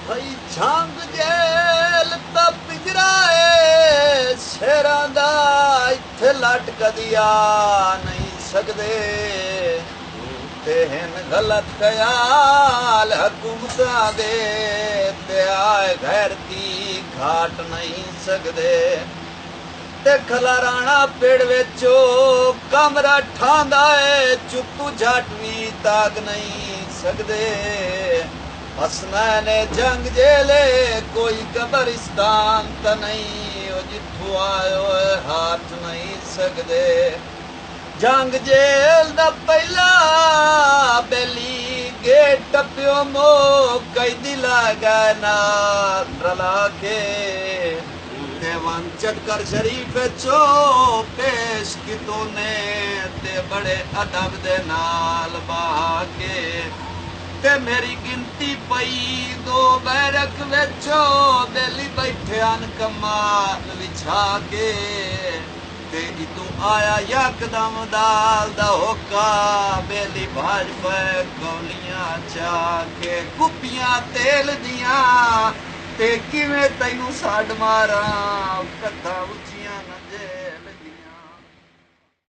भाई झंग जेल ता पिंजराए शेरां दा इत्थे लट कदिया नहीं सकदे ते हन गलत ख्याल हुकूमतां दे ते आए गैरती घाट नहीं सकदे ते खलाराना पेड़ विचो कमरा ठांदा है चुप्पू झट भी ताक नहीं सकदे हसनैन जंग जेले कोई कब्रिस्तान त नहीं ओ जिथों आयो हाथ नहीं सकदे जंग जेल दा पहला बेली गेट टप्यो मो कैदी लागा ना रला के देवान चटकर शरीफ चो पेश कितो ने ते बड़े अदब दे नाल बाके ते मेरी गिनती पई दो बैरक विचो बेली बैठे अन कमाल विछा के ते इतों आया यकदम दाल दा होका बेली भाज पे कौलियां चा के कुपियां तेल दियां ते किवें तैनू साड मारा कद्दां उच्चियां